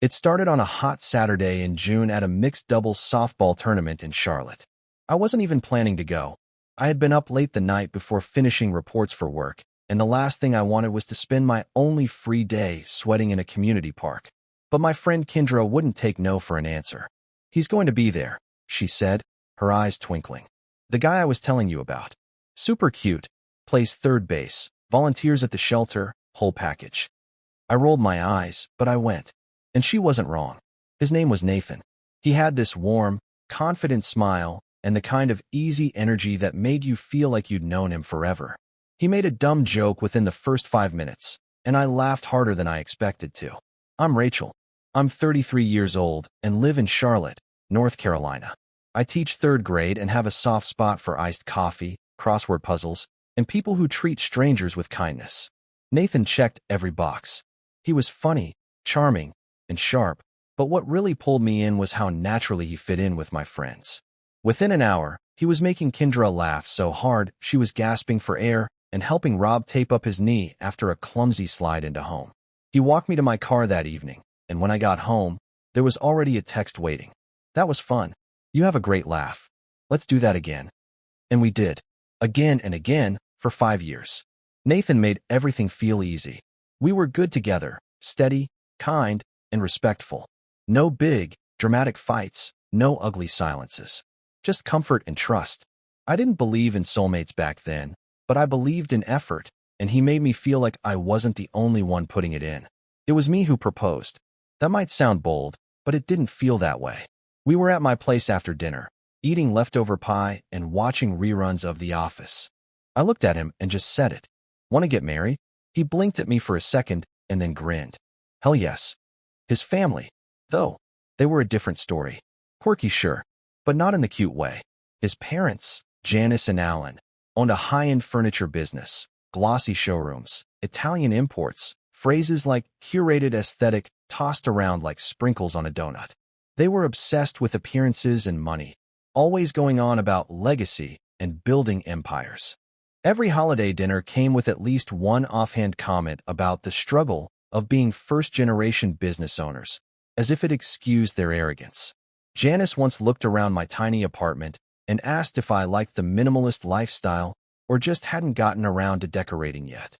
It started on a hot Saturday in June at a mixed doubles softball tournament in Charlotte. I wasn't even planning to go. I had been up late the night before finishing reports for work, and the last thing I wanted was to spend my only free day sweating in a community park. But my friend Kendra wouldn't take no for an answer. "He's going to be there," she said, her eyes twinkling. "The guy I was telling you about. Super cute, plays third base, volunteers at the shelter, whole package." I rolled my eyes, but I went. And she wasn't wrong. His name was Nathan. He had this warm, confident smile and the kind of easy energy that made you feel like you'd known him forever. He made a dumb joke within the first 5 minutes, and I laughed harder than I expected to. "I'm Rachel. I'm 33 years old and live in Charlotte, North Carolina. I teach 3rd grade and have a soft spot for iced coffee, crossword puzzles, and people who treat strangers with kindness." Nathan checked every box. He was funny, charming, and sharp, but what really pulled me in was how naturally he fit in with my friends. Within an hour, he was making Kendra laugh so hard she was gasping for air and helping Rob tape up his knee after a clumsy slide into home. He walked me to my car that evening, and when I got home, there was already a text waiting. "That was fun. You have a great laugh. Let's do that again." And we did. Again and again for 5 years. Nathan made everything feel easy. We were good together, steady, kind, and respectful. No big, dramatic fights, no ugly silences. Just comfort and trust. I didn't believe in soulmates back then, but I believed in effort, and he made me feel like I wasn't the only one putting it in. It was me who proposed. That might sound bold, but it didn't feel that way. We were at my place after dinner, eating leftover pie and watching reruns of The Office. I looked at him and just said it. "Want to get married?" He blinked at me for a second and then grinned. Hell yes. His family, though, they were a different story. Quirky, sure, but not in the cute way. His parents, Janice and Alan, owned a high-end furniture business, glossy showrooms, Italian imports, phrases like curated aesthetic tossed around like sprinkles on a donut. They were obsessed with appearances and money, always going on about legacy and building empires. Every holiday dinner came with at least one offhand comment about the struggle of being first-generation business owners, as if it excused their arrogance. Janice once looked around my tiny apartment and asked if I liked the minimalist lifestyle or just hadn't gotten around to decorating yet.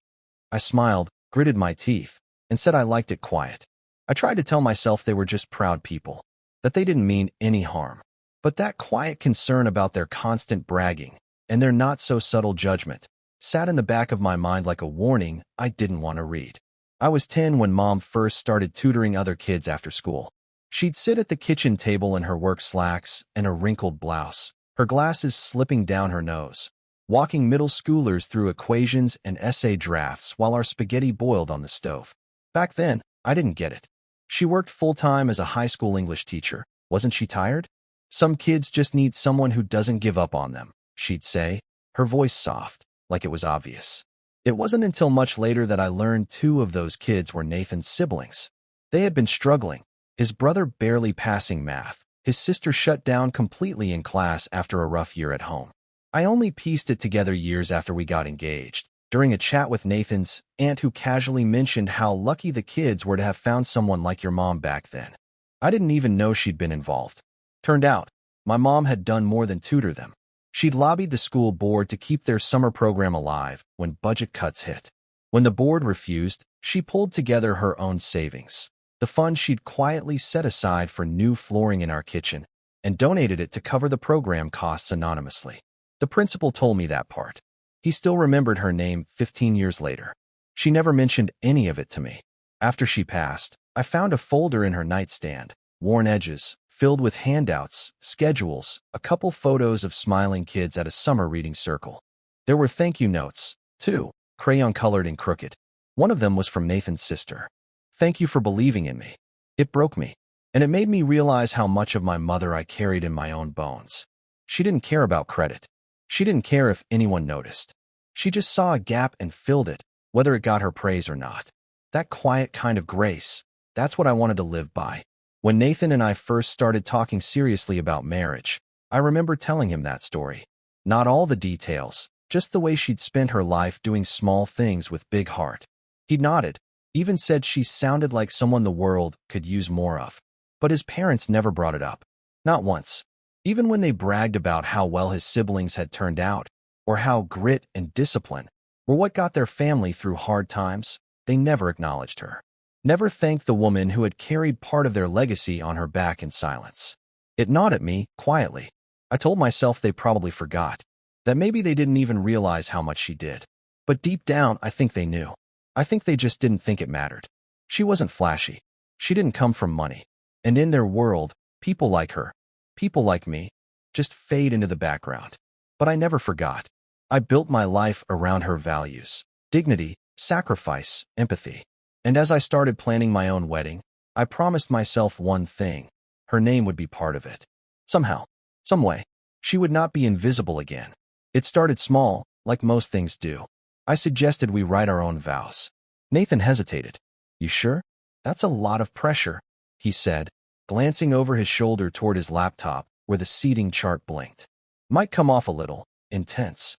I smiled, gritted my teeth, and said I liked it quiet. I tried to tell myself they were just proud people, that they didn't mean any harm. But that quiet concern about their constant bragging and their not-so-subtle judgment sat in the back of my mind like a warning I didn't want to read. I was 10 when Mom first started tutoring other kids after school. She'd sit at the kitchen table in her work slacks and a wrinkled blouse, her glasses slipping down her nose, walking middle schoolers through equations and essay drafts while our spaghetti boiled on the stove. Back then, I didn't get it. She worked full-time as a high school English teacher. Wasn't she tired? "Some kids just need someone who doesn't give up on them," she'd say, her voice soft, like it was obvious. It wasn't until much later that I learned 2 of those kids were Nathan's siblings. They had been struggling, his brother barely passing math, his sister shut down completely in class after a rough year at home. I only pieced it together years after we got engaged, during a chat with Nathan's aunt who casually mentioned how lucky the kids were to have found someone like your mom back then. I didn't even know she'd been involved. Turned out, my mom had done more than tutor them. She'd lobbied the school board to keep their summer program alive when budget cuts hit. When the board refused, she pulled together her own savings, the fund she'd quietly set aside for new flooring in our kitchen, and donated it to cover the program costs anonymously. The principal told me that part. He still remembered her name 15 years later. She never mentioned any of it to me. After she passed, I found a folder in her nightstand, worn edges, filled with handouts, schedules, a couple photos of smiling kids at a summer reading circle. There were thank you notes, too, crayon-colored and crooked. One of them was from Nathan's sister. "Thank you for believing in me." It broke me, and it made me realize how much of my mother I carried in my own bones. She didn't care about credit. She didn't care if anyone noticed. She just saw a gap and filled it, whether it got her praise or not. That quiet kind of grace, that's what I wanted to live by. When Nathan and I first started talking seriously about marriage, I remember telling him that story. Not all the details, just the way she'd spent her life doing small things with big heart. He nodded, Even said she sounded like someone the world could use more of. But his parents never brought it up. Not once. Even when they bragged about how well his siblings had turned out, or how grit and discipline were what got their family through hard times, they never acknowledged her. Never thanked the woman who had carried part of their legacy on her back in silence. It gnawed at me, quietly. I told myself they probably forgot. That maybe they didn't even realize how much she did. But deep down, I think they knew. I think they just didn't think it mattered. She wasn't flashy. She didn't come from money. And in their world, people like her, people like me, just fade into the background. But I never forgot. I built my life around her values: dignity, sacrifice, empathy. And as I started planning my own wedding, I promised myself one thing: her name would be part of it. Somehow, some way, she would not be invisible again. It started small, like most things do. I suggested we write our own vows. Nathan hesitated. "You sure? That's a lot of pressure," he said, glancing over his shoulder toward his laptop where the seating chart blinked. "Might come off a little intense."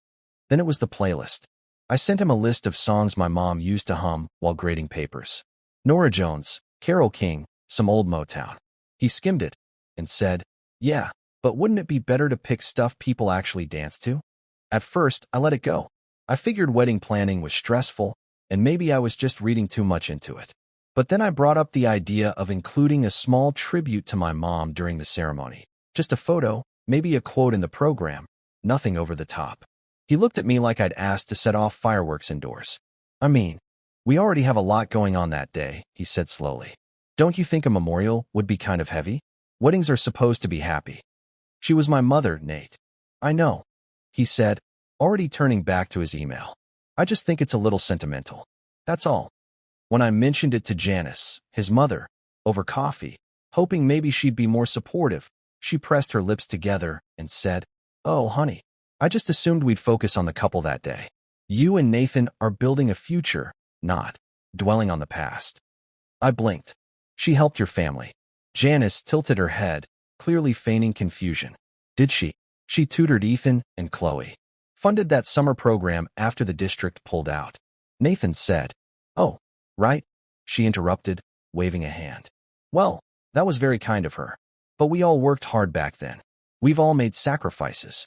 Then it was the playlist. I sent him a list of songs my mom used to hum while grading papers. Norah Jones, Carole King, some old Motown. He skimmed it and said, "Yeah, but wouldn't it be better to pick stuff people actually dance to?" At first, I let it go. I figured wedding planning was stressful, and maybe I was just reading too much into it. But then I brought up the idea of including a small tribute to my mom during the ceremony. Just a photo, maybe a quote in the program, nothing over the top. He looked at me like I'd asked to set off fireworks indoors. "I mean, we already have a lot going on that day," he said slowly. "Don't you think a memorial would be kind of heavy? Weddings are supposed to be happy." "She was my mother, Nate." "I know," he said, already turning back to his email. "I just think it's a little sentimental. That's all." When I mentioned it to Janice, his mother, over coffee, hoping maybe she'd be more supportive, she pressed her lips together and said, "Oh, honey, I just assumed we'd focus on the couple that day. You and Nathan are building a future, not dwelling on the past." I blinked. "She helped your family." Janice tilted her head, clearly feigning confusion. "Did she?" "She tutored Ethan and Chloe. Funded that summer program after the district pulled out." Nathan said. "Oh, right," she interrupted, waving a hand. "Well, that was very kind of her. But we all worked hard back then. We've all made sacrifices."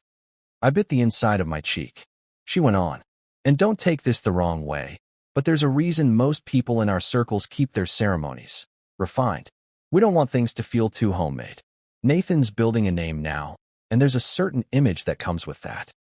I bit the inside of my cheek. She went on. "And don't take this the wrong way, but there's a reason most people in our circles keep their ceremonies refined. We don't want things to feel too homemade. Nathan's building a name now, and there's a certain image that comes with that.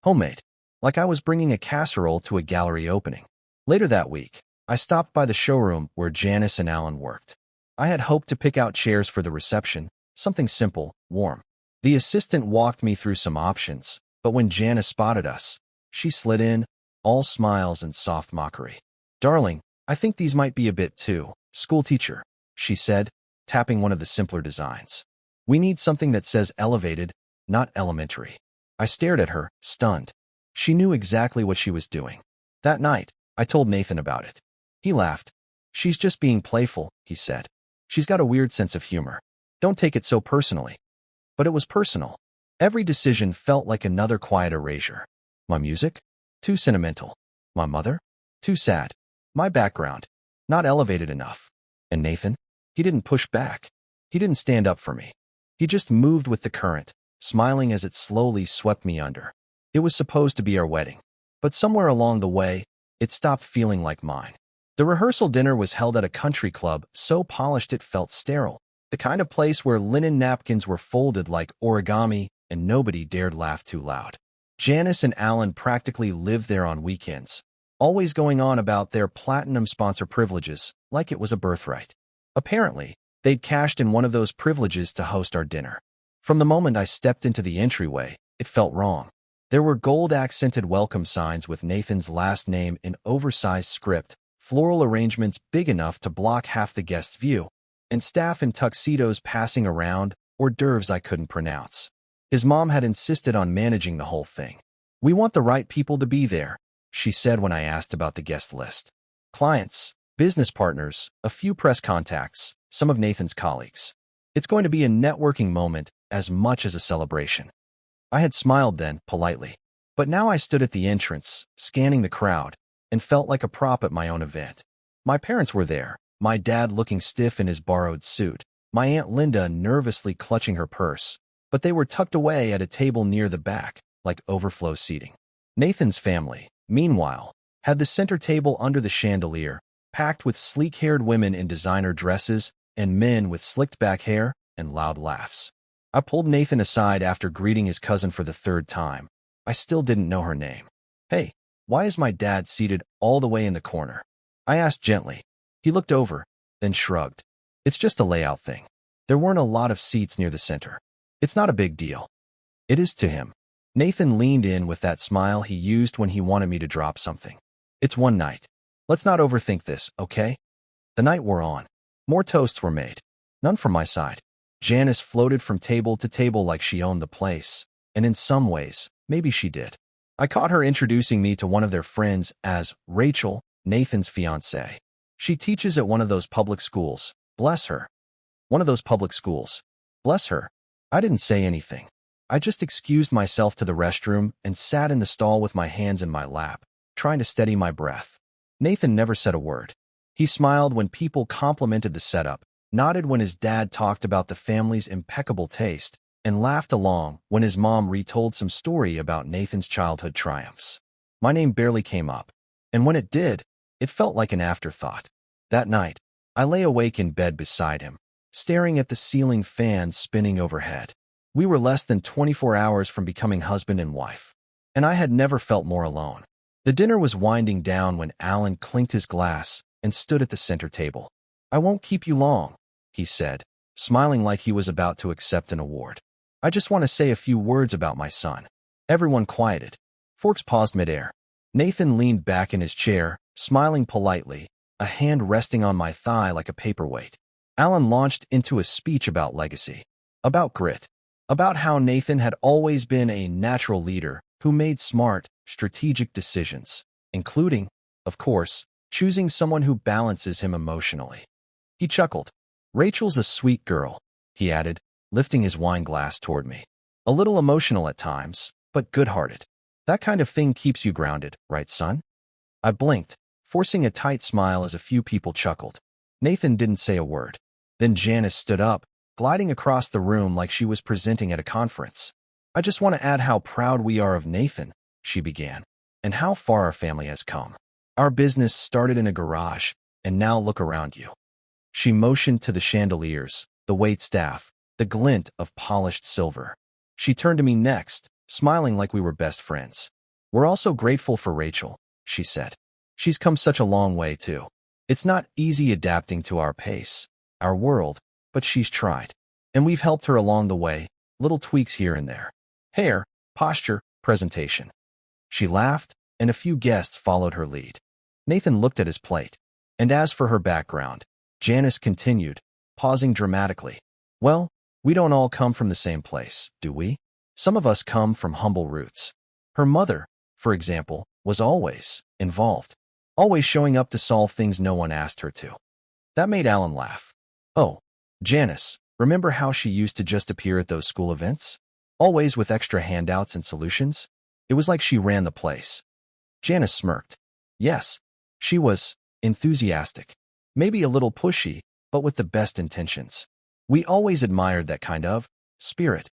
Homemade. Like I was bringing a casserole to a gallery opening." Later that week, I stopped by the showroom where Janice and Alan worked. I had hoped to pick out chairs for the reception, something simple, warm. The assistant walked me through some options, but when Janice spotted us, she slid in, all smiles and soft mockery. "Darling, I think these might be a bit too school teacher," she said, tapping one of the simpler designs. "We need something that says elevated, not elementary." I stared at her, stunned. She knew exactly what she was doing. That night, I told Nathan about it. He laughed. "She's just being playful," he said. "She's got a weird sense of humor. Don't take it so personally." But it was personal. Every decision felt like another quiet erasure. My music? Too sentimental. My mother? Too sad. My background? Not elevated enough. And Nathan? He didn't push back. He didn't stand up for me. He just moved with the current, smiling as it slowly swept me under. It was supposed to be our wedding. But somewhere along the way, it stopped feeling like mine. The rehearsal dinner was held at a country club so polished it felt sterile. The kind of place where linen napkins were folded like origami and nobody dared laugh too loud. Janice and Alan practically lived there on weekends, always going on about their platinum sponsor privileges like it was a birthright. Apparently, they'd cashed in one of those privileges to host our dinner. From the moment I stepped into the entryway, it felt wrong. There were gold-accented welcome signs with Nathan's last name in oversized script, floral arrangements big enough to block half the guest's view, and staff in tuxedos passing around hors d'oeuvres I couldn't pronounce. His mom had insisted on managing the whole thing. "We want the right people to be there," she said when I asked about the guest list. "Clients, business partners, a few press contacts, some of Nathan's colleagues. It's going to be a networking moment as much as a celebration." I had smiled then, politely. But now I stood at the entrance, scanning the crowd, and felt like a prop at my own event. My parents were there, my dad looking stiff in his borrowed suit, my Aunt Linda nervously clutching her purse, but they were tucked away at a table near the back, like overflow seating. Nathan's family, meanwhile, had the center table under the chandelier, packed with sleek-haired women in designer dresses and men with slicked-back hair and loud laughs. I pulled Nathan aside after greeting his cousin for the third time. I still didn't know her name. "Hey, why is my dad seated all the way in the corner?" I asked gently. He looked over, then shrugged. "It's just a layout thing. There weren't a lot of seats near the center. It's not a big deal." "It is to him." Nathan leaned in with that smile he used when he wanted me to drop something. "It's one night. Let's not overthink this, okay?" The night wore on. More toasts were made. None from my side. Janice floated from table to table like she owned the place, and in some ways, maybe she did. I caught her introducing me to one of their friends as Rachel, Nathan's fiancée. "She teaches at one of those public schools. Bless her." One of those public schools. Bless her. I didn't say anything. I just excused myself to the restroom and sat in the stall with my hands in my lap, trying to steady my breath. Nathan never said a word. He smiled when people complimented the setup, nodded when his dad talked about the family's impeccable taste, and laughed along when his mom retold some story about Nathan's childhood triumphs. My name barely came up, and when it did, it felt like an afterthought. That night, I lay awake in bed beside him, staring at the ceiling fan spinning overhead. We were less than 24 hours from becoming husband and wife, and I had never felt more alone. The dinner was winding down when Alan clinked his glass and stood at the center table. "I won't keep you long," he said, smiling like he was about to accept an award. "I just want to say a few words about my son." Everyone quieted. Forks paused midair. Nathan leaned back in his chair, smiling politely, a hand resting on my thigh like a paperweight. Alan launched into a speech about legacy, about grit, about how Nathan had always been a natural leader who made smart, strategic decisions, including, of course, choosing someone who balances him emotionally. He chuckled. "Rachel's a sweet girl," he added, lifting his wine glass toward me. "A little emotional at times, but good-hearted. That kind of thing keeps you grounded, right, son?" I blinked, forcing a tight smile as a few people chuckled. Nathan didn't say a word. Then Janice stood up, gliding across the room like she was presenting at a conference. "I just want to add how proud we are of Nathan," she began, "and how far our family has come. Our business started in a garage, and now look around you." She motioned to the chandeliers, the waitstaff, the glint of polished silver. She turned to me next, smiling like we were best friends. "We're also grateful for Rachel," she said. "She's come such a long way, too. It's not easy adapting to our pace, our world, but she's tried. And we've helped her along the way, little tweaks here and there. Hair, posture, presentation." She laughed, and a few guests followed her lead. Nathan looked at his plate. And as for her background, Janice continued, pausing dramatically. "Well, we don't all come from the same place, do we? Some of us come from humble roots. Her mother, for example, was always involved, always showing up to solve things no one asked her to." That made Alan laugh. "Oh, Janice, remember how she used to just appear at those school events? Always with extra handouts and solutions? It was like she ran the place." Janice smirked. "Yes, she was enthusiastic. Maybe a little pushy, but with the best intentions. We always admired that kind of spirit."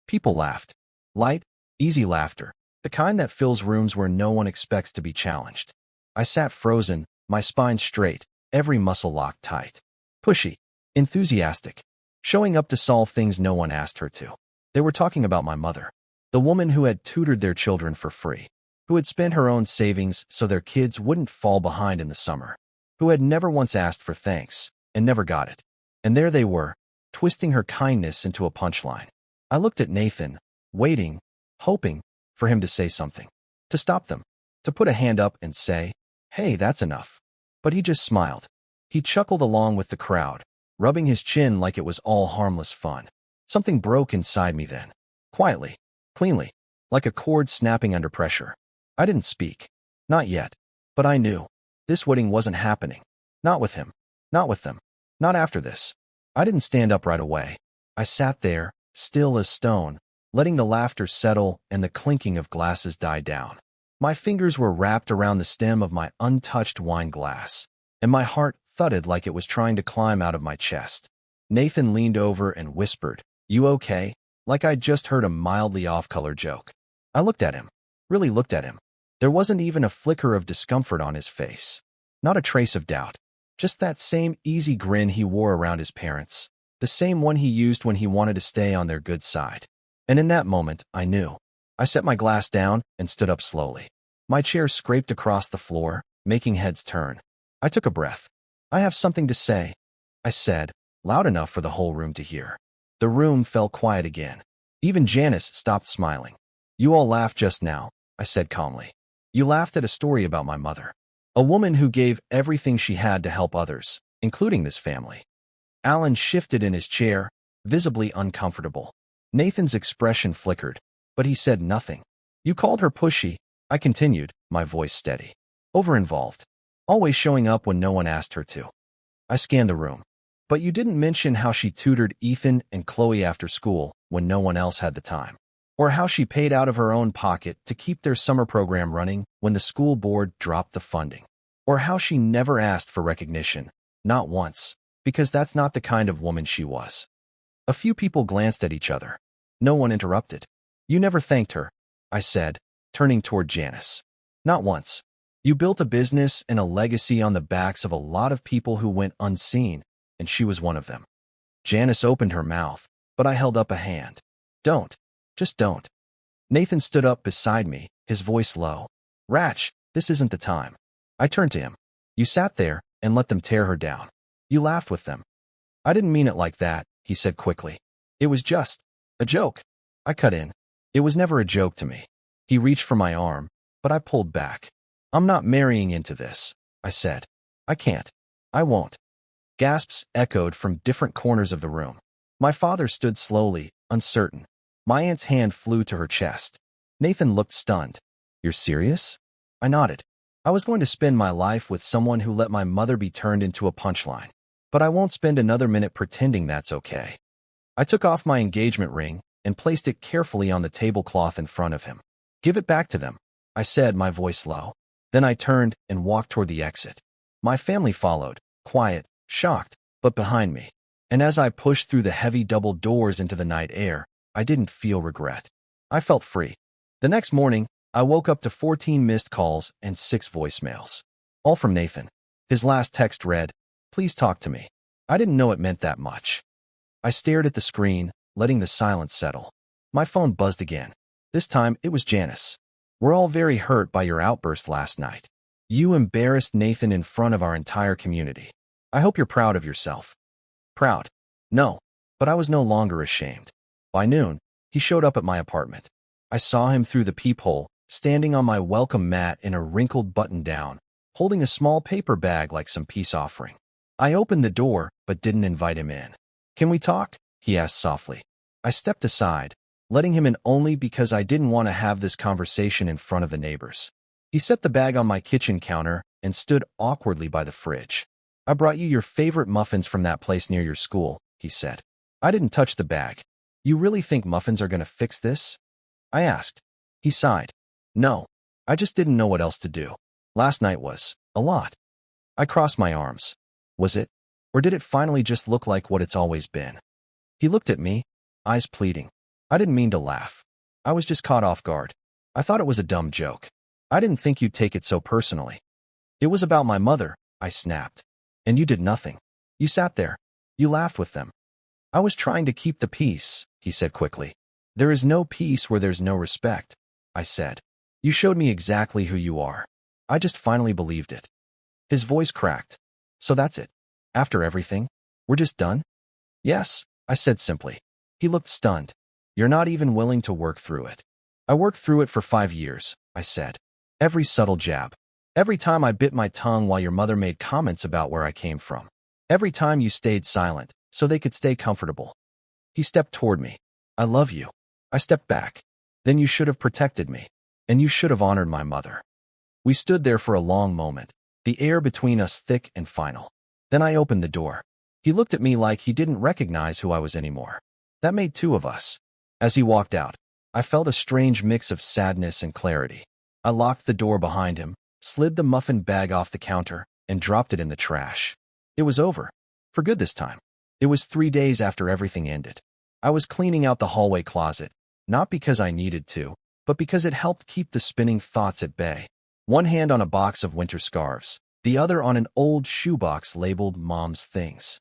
People laughed. Light, easy laughter, the kind that fills rooms where no one expects to be challenged. I sat frozen, my spine straight, every muscle locked tight. Pushy, enthusiastic, showing up to solve things no one asked her to. They were talking about my mother, the woman who had tutored their children for free, who had spent her own savings so their kids wouldn't fall behind in the summer, who had never once asked for thanks and never got it. And there they were, twisting her kindness into a punchline. I looked at Nathan, waiting, hoping for him to say something, to stop them, to put a hand up and say, "Hey, that's enough." But he just smiled. He chuckled along with the crowd, rubbing his chin like it was all harmless fun. Something broke inside me then, quietly, cleanly, like a cord snapping under pressure. I didn't speak. Not yet. But I knew. This wedding wasn't happening. Not with him. Not with them. Not after this. I didn't stand up right away. I sat there, still as stone, letting the laughter settle and the clinking of glasses die down. My fingers were wrapped around the stem of my untouched wine glass, and my heart thudded like it was trying to climb out of my chest. Nathan leaned over and whispered, "You okay?" Like I'd just heard a mildly off-color joke. I looked at him, really looked at him. There wasn't even a flicker of discomfort on his face. Not a trace of doubt. Just that same easy grin he wore around his parents. The same one he used when he wanted to stay on their good side. And in that moment, I knew. I set my glass down and stood up slowly. My chair scraped across the floor, making heads turn. I took a breath. "I have something to say," I said, loud enough for the whole room to hear. The room fell quiet again. Even Janice stopped smiling. "You all laughed just now," I said calmly. "You laughed at a story about my mother. A woman who gave everything she had to help others, including this family." Alan shifted in his chair, visibly uncomfortable. Nathan's expression flickered, but he said nothing. "You called her pushy," I continued, my voice steady. "Over-involved. Always showing up when no one asked her to." I scanned the room. "But you didn't mention how she tutored Ethan and Chloe after school when no one else had the time. Or how she paid out of her own pocket to keep their summer program running when the school board dropped the funding. Or how she never asked for recognition, not once, because that's not the kind of woman she was." A few people glanced at each other. No one interrupted. "You never thanked her," I said, turning toward Janice. "Not once. You built a business and a legacy on the backs of a lot of people who went unseen, and she was one of them." Janice opened her mouth, but I held up a hand. "Don't. Just don't." Nathan stood up beside me, his voice low. "Ratch, this isn't the time." I turned to him. "You sat there and let them tear her down. You laughed with them." "I didn't mean it like that," he said quickly. "It was just a joke." I cut in. "It was never a joke to me." He reached for my arm, but I pulled back. "I'm not marrying into this," I said. "I can't. I won't." Gasps echoed from different corners of the room. My father stood slowly, uncertain. My aunt's hand flew to her chest. Nathan looked stunned. "You're serious?" I nodded. "I was going to spend my life with someone who let my mother be turned into a punchline. But I won't spend another minute pretending that's okay." I took off my engagement ring and placed it carefully on the tablecloth in front of him. "Give it back to them," I said, my voice low. Then I turned and walked toward the exit. My family followed, quiet, shocked, but behind me. And as I pushed through the heavy double doors into the night air, I didn't feel regret. I felt free. The next morning, I woke up to 14 missed calls and 6 voicemails. All from Nathan. His last text read, "Please talk to me." I didn't know it meant that much. I stared at the screen, letting the silence settle. My phone buzzed again. This time, it was Janice. "We're all very hurt by your outburst last night. You embarrassed Nathan in front of our entire community. I hope you're proud of yourself." Proud? No, but I was no longer ashamed. By noon, he showed up at my apartment. I saw him through the peephole, standing on my welcome mat in a wrinkled button-down, holding a small paper bag like some peace offering. I opened the door, but didn't invite him in. "Can we talk?" he asked softly. I stepped aside, letting him in only because I didn't want to have this conversation in front of the neighbors. He set the bag on my kitchen counter and stood awkwardly by the fridge. "I brought you your favorite muffins from that place near your school," he said. I didn't touch the bag. "You really think muffins are going to fix this?" I asked. He sighed. "No, I just didn't know what else to do. Last night was a lot." I crossed my arms. Was it? Or did it finally just look like what it's always been? He looked at me, eyes pleading. I didn't mean to laugh. I was just caught off guard. I thought it was a dumb joke. "I didn't think you'd take it so personally." "It was about my mother," I snapped. "And you did nothing. You sat there. You laughed with them." "I was trying to keep the peace," he said quickly. "There is no peace where there's no respect," I said. "You showed me exactly who you are. I just finally believed it." His voice cracked. "So that's it? After everything? We're just done?" "Yes," I said simply. He looked stunned. "You're not even willing to work through it." "I worked through it for 5 years," I said. "Every subtle jab. Every time I bit my tongue while your mother made comments about where I came from. Every time you stayed silent, so they could stay comfortable." He stepped toward me. "I love you." I stepped back. "Then you should have protected me. And you should have honored my mother." We stood there for a long moment, the air between us thick and final. Then I opened the door. He looked at me like he didn't recognize who I was anymore. That made 2 of us. As he walked out, I felt a strange mix of sadness and clarity. I locked the door behind him, slid the muffin bag off the counter, and dropped it in the trash. It was over. For good this time. It was 3 days after everything ended. I was cleaning out the hallway closet, not because I needed to, but because it helped keep the spinning thoughts at bay. One hand on a box of winter scarves, the other on an old shoebox labeled Mom's Things.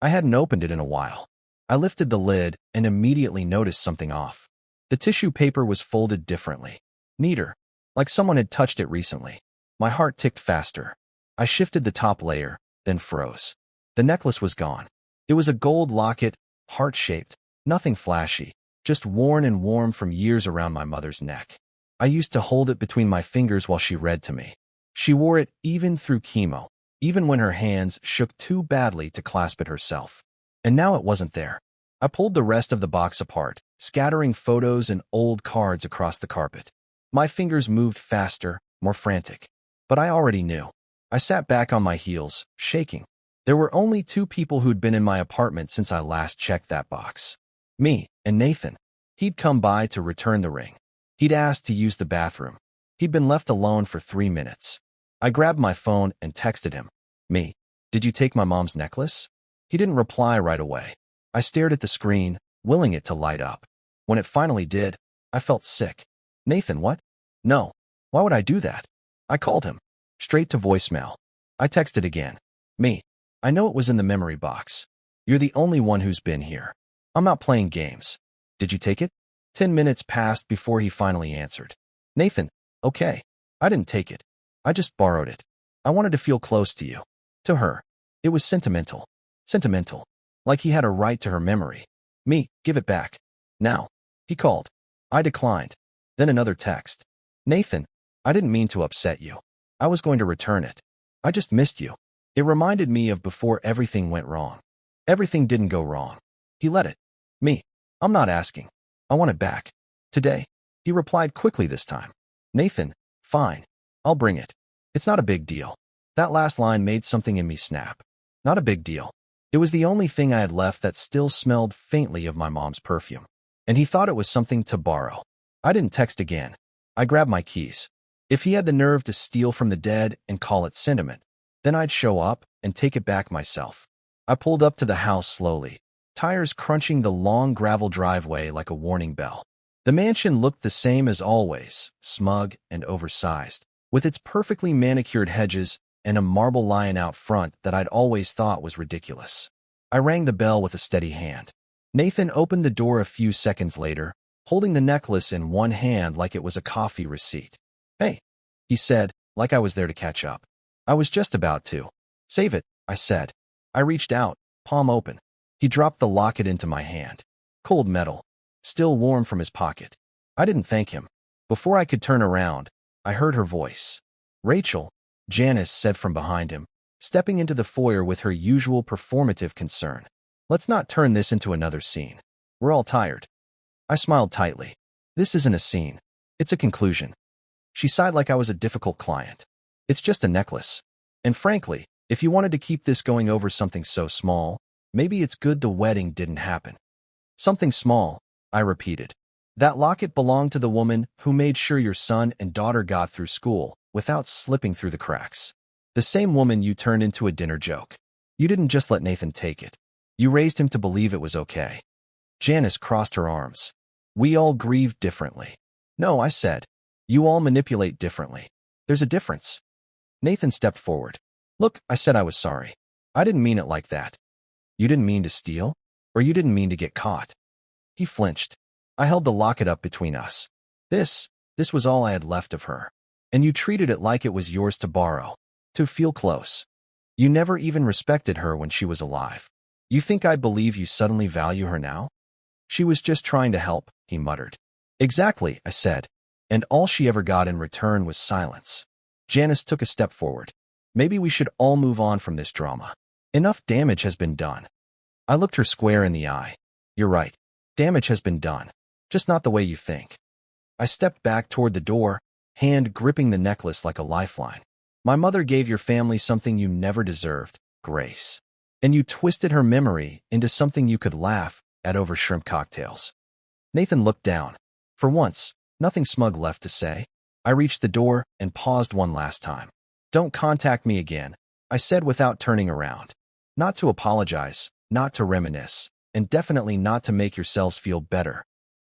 I hadn't opened it in a while. I lifted the lid and immediately noticed something off. The tissue paper was folded differently, neater, like someone had touched it recently. My heart ticked faster. I shifted the top layer, then froze. The necklace was gone. It was a gold locket, heart-shaped, nothing flashy, just worn and warm from years around my mother's neck. I used to hold it between my fingers while she read to me. She wore it even through chemo, even when her hands shook too badly to clasp it herself. And now it wasn't there. I pulled the rest of the box apart, scattering photos and old cards across the carpet. My fingers moved faster, more frantic. But I already knew. I sat back on my heels, shaking. There were only 2 people who'd been in my apartment since I last checked that box. Me and Nathan. He'd come by to return the ring. He'd asked to use the bathroom. He'd been left alone for 3 minutes. I grabbed my phone and texted him. Me, did you take my mom's necklace? He didn't reply right away. I stared at the screen, willing it to light up. When it finally did, I felt sick. Nathan, what? No. Why would I do that? I called him. Straight to voicemail. I texted again. Me, I know it was in the memory box. You're the only one who's been here. I'm not playing games. Did you take it? 10 minutes passed before he finally answered. Nathan, okay. I didn't take it. I just borrowed it. I wanted to feel close to you. To her. It was sentimental. Sentimental. Like he had a right to her memory. Me, give it back. Now. He called. I declined. Then another text. Nathan, I didn't mean to upset you. I was going to return it. I just missed you. It reminded me of before everything went wrong. Everything didn't go wrong. He let it. Me, I'm not asking. I want it back. Today. He replied quickly this time. Nathan, fine. I'll bring it. It's not a big deal. That last line made something in me snap. Not a big deal. It was the only thing I had left that still smelled faintly of my mom's perfume. And he thought it was something to borrow. I didn't text again. I grabbed my keys. If he had the nerve to steal from the dead and call it sentiment, then I'd show up and take it back myself. I pulled up to the house slowly, tires crunching the long gravel driveway like a warning bell. The mansion looked the same as always, smug and oversized, with its perfectly manicured hedges and a marble lion out front that I'd always thought was ridiculous. I rang the bell with a steady hand. Nathan opened the door a few seconds later, holding the necklace in one hand like it was a coffee receipt. Hey, he said, like I was there to catch up. I was just about to. Save it, I said. I reached out, palm open. He dropped the locket into my hand. Cold metal, still warm from his pocket. I didn't thank him. Before I could turn around, I heard her voice. Rachel, Janice said from behind him, stepping into the foyer with her usual performative concern. Let's not turn this into another scene. We're all tired. I smiled tightly. This isn't a scene. It's a conclusion. She sighed like I was a difficult client. It's just a necklace. And frankly, if you wanted to keep this going over something so small, maybe it's good the wedding didn't happen. Something small, I repeated. That locket belonged to the woman who made sure your son and daughter got through school without slipping through the cracks. The same woman you turned into a dinner joke. You didn't just let Nathan take it. You raised him to believe it was okay. Janice crossed her arms. We all grieve differently. No, I said. You all manipulate differently. There's a difference. Nathan stepped forward. Look, I said I was sorry. I didn't mean it like that. You didn't mean to steal? Or you didn't mean to get caught? He flinched. I held the locket up between us. This was all I had left of her. And you treated it like it was yours to borrow, to feel close. You never even respected her when she was alive. You think I'd believe you suddenly value her now? She was just trying to help, he muttered. Exactly, I said. And all she ever got in return was silence. Janice took a step forward. Maybe we should all move on from this drama. Enough damage has been done. I looked her square in the eye. You're right. Damage has been done. Just not the way you think. I stepped back toward the door, hand gripping the necklace like a lifeline. My mother gave your family something you never deserved, Grace. And you twisted her memory into something you could laugh at over shrimp cocktails. Nathan looked down. For once, nothing smug left to say. I reached the door and paused one last time. Don't contact me again. I said without turning around. Not to apologize, not to reminisce, and definitely not to make yourselves feel better.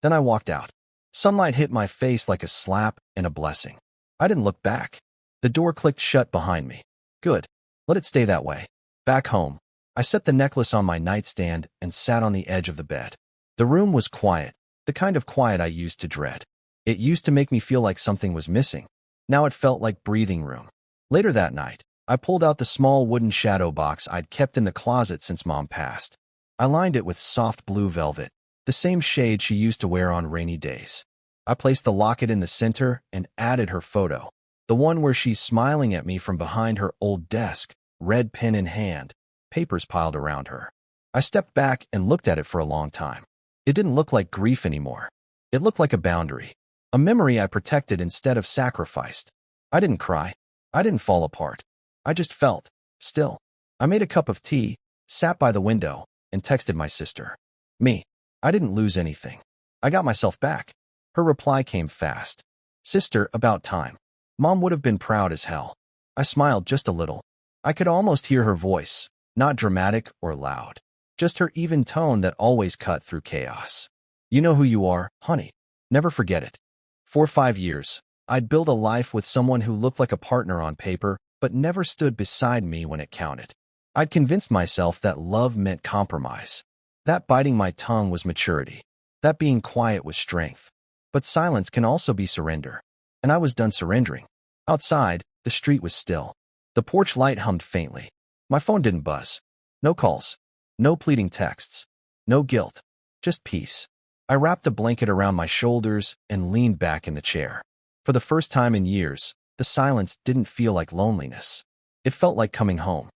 Then I walked out. Sunlight hit my face like a slap and a blessing. I didn't look back. The door clicked shut behind me. Good. Let it stay that way. Back home, I set the necklace on my nightstand and sat on the edge of the bed. The room was quiet, the kind of quiet I used to dread. It used to make me feel like something was missing. Now it felt like breathing room. Later that night, I pulled out the small wooden shadow box I'd kept in the closet since Mom passed. I lined it with soft blue velvet, the same shade she used to wear on rainy days. I placed the locket in the center and added her photo, the one where she's smiling at me from behind her old desk, red pen in hand, papers piled around her. I stepped back and looked at it for a long time. It didn't look like grief anymore. It looked like a boundary, a memory I protected instead of sacrificed. I didn't cry. I didn't fall apart. I just felt still. I made a cup of tea, sat by the window, and texted my sister. Me. I didn't lose anything. I got myself back. Her reply came fast. Sister, about time. Mom would have been proud as hell. I smiled just a little. I could almost hear her voice, not dramatic or loud, just her even tone that always cut through chaos. You know who you are, honey. Never forget it. For 5 years, I'd built a life with someone who looked like a partner on paper, but never stood beside me when it counted. I'd convinced myself that love meant compromise, that biting my tongue was maturity, that being quiet was strength. But silence can also be surrender, and I was done surrendering. Outside, the street was still. The porch light hummed faintly. My phone didn't buzz. No calls. No pleading texts. No guilt. Just peace. I wrapped a blanket around my shoulders and leaned back in the chair. For the first time in years, the silence didn't feel like loneliness. It felt like coming home.